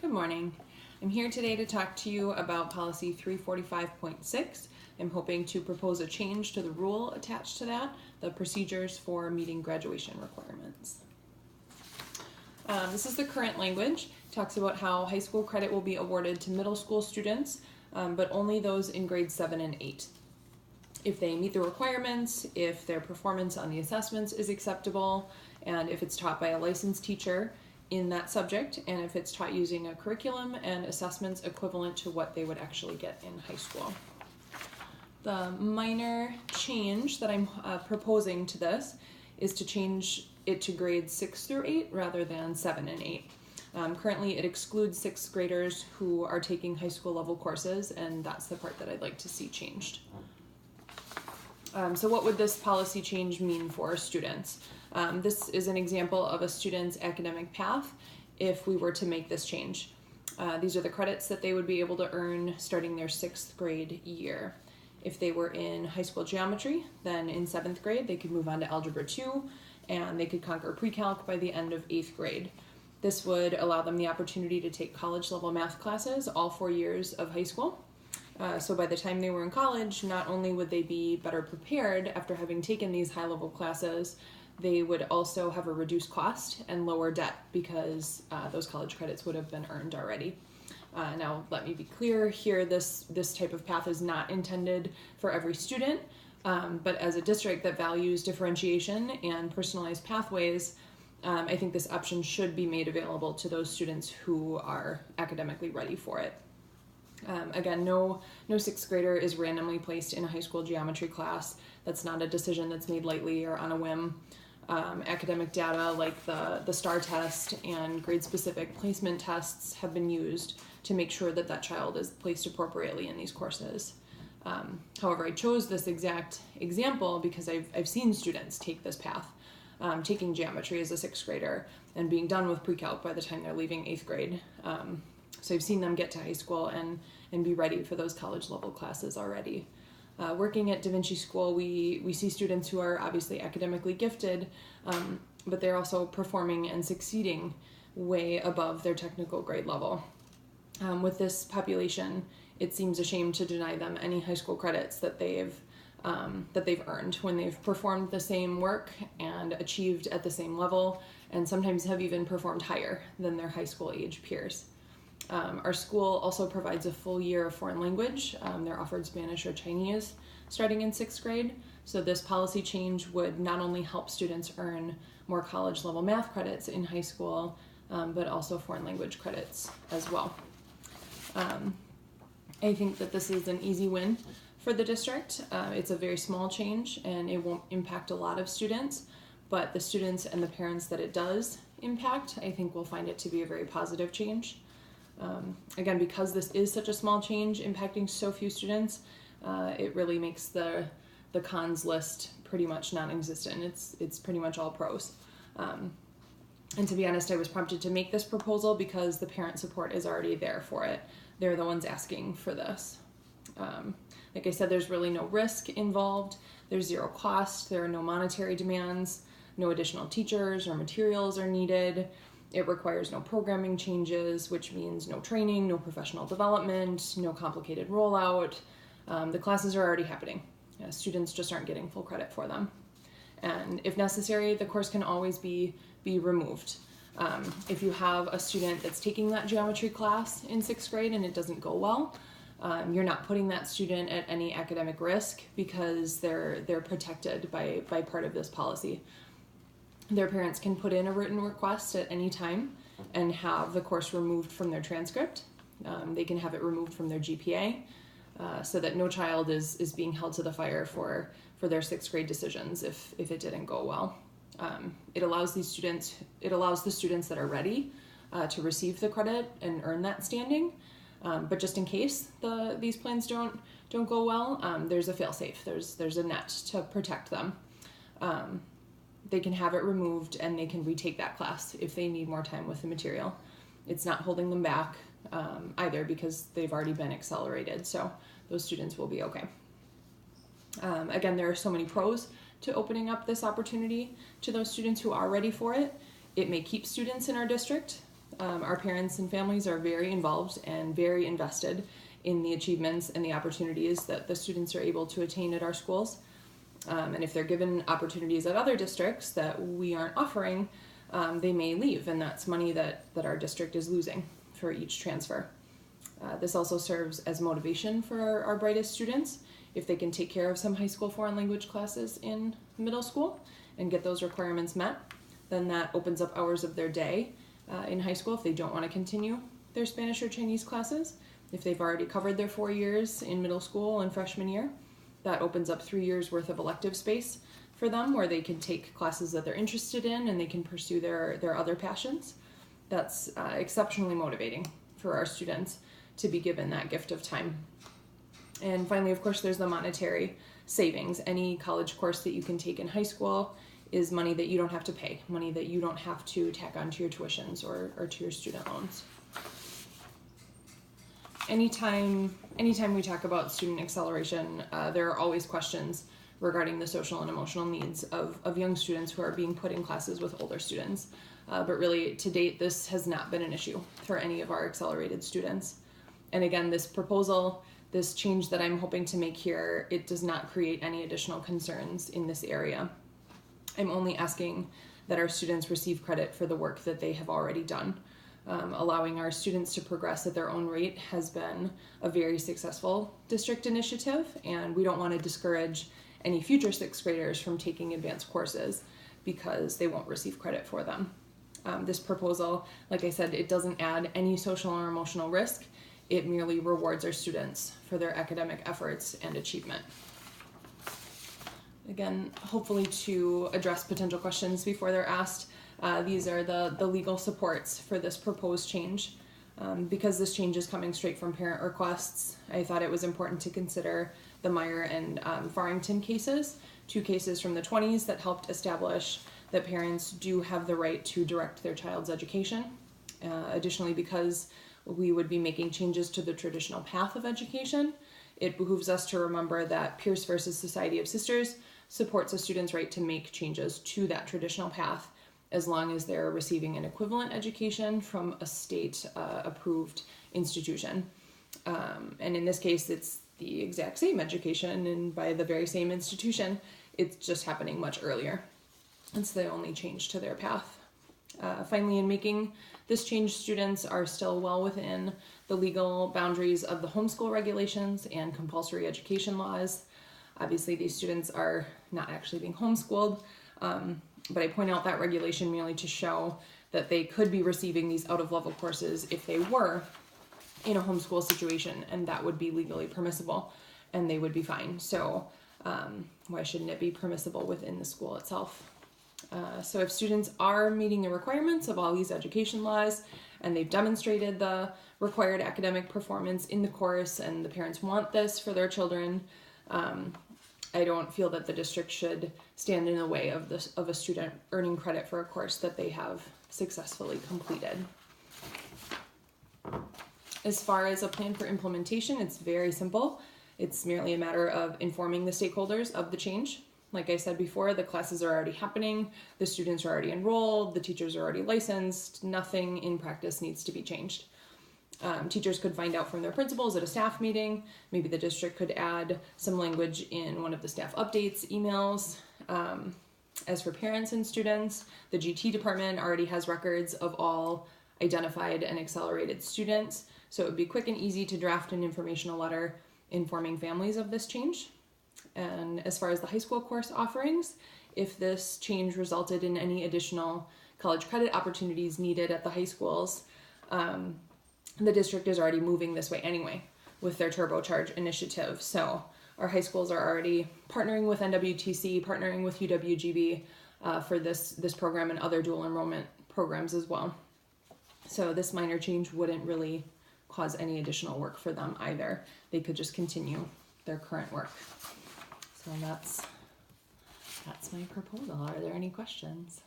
Good morning. I'm here today to talk to you about policy 345.6. I'm hoping to propose a change to the rule attached to that, the procedures for meeting graduation requirements. This is the current language. It talks about how high school credit will be awarded to middle school students, but only those in grades 7 and 8. If they meet the requirements, if their performance on the assessments is acceptable, and if it's taught by a licensed teacher in that subject, and if it's taught using a curriculum and assessments equivalent to what they would actually get in high school. The minor change that I'm proposing to this is to change it to grades 6 through 8 rather than 7 and 8. Currently it excludes 6th graders who are taking high school level courses, and that's the part that I'd like to see changed. So what would this policy change mean for students? This is an example of a student's academic path if we were to make this change. These are the credits that they would be able to earn starting their 6th grade year. If they were in high school geometry, then in 7th grade they could move on to Algebra 2 and they could conquer pre-calc by the end of 8th grade. This would allow them the opportunity to take college level math classes all 4 years of high school. So by the time they were in college, not only would they be better prepared after having taken these high-level classes, they would also have a reduced cost and lower debt because those college credits would have been earned already. Now, let me be clear here, this type of path is not intended for every student, but as a district that values differentiation and personalized pathways, I think this option should be made available to those students who are academically ready for it. Again, no 6th grader is randomly placed in a high school geometry class. That's not a decision that's made lightly or on a whim. Academic data like the STAR test and grade-specific placement tests have been used to make sure that that child is placed appropriately in these courses. However, I chose this exact example because I've seen students take this path, taking geometry as a 6th grader and being done with pre-calc by the time they're leaving 8th grade. So I've seen them get to high school and be ready for those college level classes already. Working at Da Vinci School, we see students who are obviously academically gifted, but they're also performing and succeeding way above their technical grade level. With this population, it seems a shame to deny them any high school credits that they've earned when they've performed the same work and achieved at the same level, and sometimes have even performed higher than their high school age peers. Our school also provides a full year of foreign language. They're offered Spanish or Chinese starting in 6th grade. So this policy change would not only help students earn more college level math credits in high school, but also foreign language credits as well. I think that this is an easy win for the district. It's a very small change and it won't impact a lot of students, but the students and the parents that it does impact, I think will find it to be a very positive change. Again, because this is such a small change impacting so few students, it really makes the cons list pretty much non-existent. It's pretty much all pros. And to be honest, I was prompted to make this proposal because the parent support is already there for it. They're the ones asking for this. Like I said, there's really no risk involved. There's zero cost. There are no monetary demands. No additional teachers or materials are needed. It requires no programming changes, which means no training, no professional development, no complicated rollout. The classes are already happening. Students just aren't getting full credit for them. And if necessary, the course can always be removed. If you have a student that's taking that geometry class in 6th grade and it doesn't go well, you're not putting that student at any academic risk because they're protected by part of this policy. Their parents can put in a written request at any time and have the course removed from their transcript. They can have it removed from their GPA so that no child is being held to the fire for their 6th grade decisions if it didn't go well. It allows the students that are ready to receive the credit and earn that standing. But just in case these plans don't go well, there's a fail-safe. There's a net to protect them. They can have it removed and they can retake that class if they need more time with the material. It's not holding them back either because they've already been accelerated, so those students will be okay. Again, there are so many pros to opening up this opportunity to those students who are ready for it. It may keep students in our district Our parents and families are very involved and very invested in the achievements and the opportunities that the students are able to attain at our schools. And if they're given opportunities at other districts that we aren't offering, they may leave, and that's money that our district is losing for each transfer. This also serves as motivation for our brightest students. If they can take care of some high school foreign language classes in middle school and get those requirements met, then that opens up hours of their day in high school if they don't want to continue their Spanish or Chinese classes. If they've already covered their 4 years in middle school and freshman year, that opens up 3 years worth of elective space for them where they can take classes that they're interested in and they can pursue their other passions. That's exceptionally motivating for our students to be given that gift of time. And finally, of course, there's the monetary savings. Any college course that you can take in high school is money that you don't have to pay, money that you don't have to tack onto your tuitions or to your student loans. Anytime we talk about student acceleration, there are always questions regarding the social and emotional needs of young students who are being put in classes with older students. But really, to date, this has not been an issue for any of our accelerated students. And again, this proposal, this change that I'm hoping to make here, it does not create any additional concerns in this area. I'm only asking that our students receive credit for the work that they have already done. Allowing our students to progress at their own rate has been a very successful district initiative, and we don't want to discourage any future sixth graders from taking advanced courses because they won't receive credit for them. This proposal, like I said, it doesn't add any social or emotional risk. It merely rewards our students for their academic efforts and achievement. Again, hopefully to address potential questions before they're asked, these are the legal supports for this proposed change. Because this change is coming straight from parent requests, I thought it was important to consider the Meyer and Farrington cases, 2 cases from the 20s that helped establish that parents do have the right to direct their child's education. Additionally, because we would be making changes to the traditional path of education, it behooves us to remember that Pierce versus Society of Sisters supports a student's right to make changes to that traditional path as long as they're receiving an equivalent education from a state approved institution. And in this case, it's the exact same education and by the very same institution. It's just happening much earlier. It's the only change to their path. Finally, in making this change, students are still well within the legal boundaries of the homeschool regulations and compulsory education laws. Obviously, these students are not actually being homeschooled, but I point out that regulation merely to show that they could be receiving these out-of-level courses if they were in a homeschool situation, and that would be legally permissible, and they would be fine. So why shouldn't it be permissible within the school itself? So if students are meeting the requirements of all these education laws and they've demonstrated the required academic performance in the course and the parents want this for their children, I don't feel that the district should stand in the way of a student earning credit for a course that they have successfully completed. As far as a plan for implementation, it's very simple. It's merely a matter of informing the stakeholders of the change. Like I said before, the classes are already happening, the students are already enrolled, the teachers are already licensed, nothing in practice needs to be changed. Teachers could find out from their principals at a staff meeting. Maybe the district could add some language in one of the staff updates, emails. As for parents and students, the GT department already has records of all identified and accelerated students, so it would be quick and easy to draft an informational letter informing families of this change. And as far as the high school course offerings, if this change resulted in any additional college credit opportunities needed at the high schools, the district is already moving this way anyway with their turbocharge initiative. So our high schools are already partnering with NWTC, partnering with UWGB for this program and other dual enrollment programs as well. So this minor change wouldn't really cause any additional work for them either. They could just continue their current work. So that's my proposal. Are there any questions?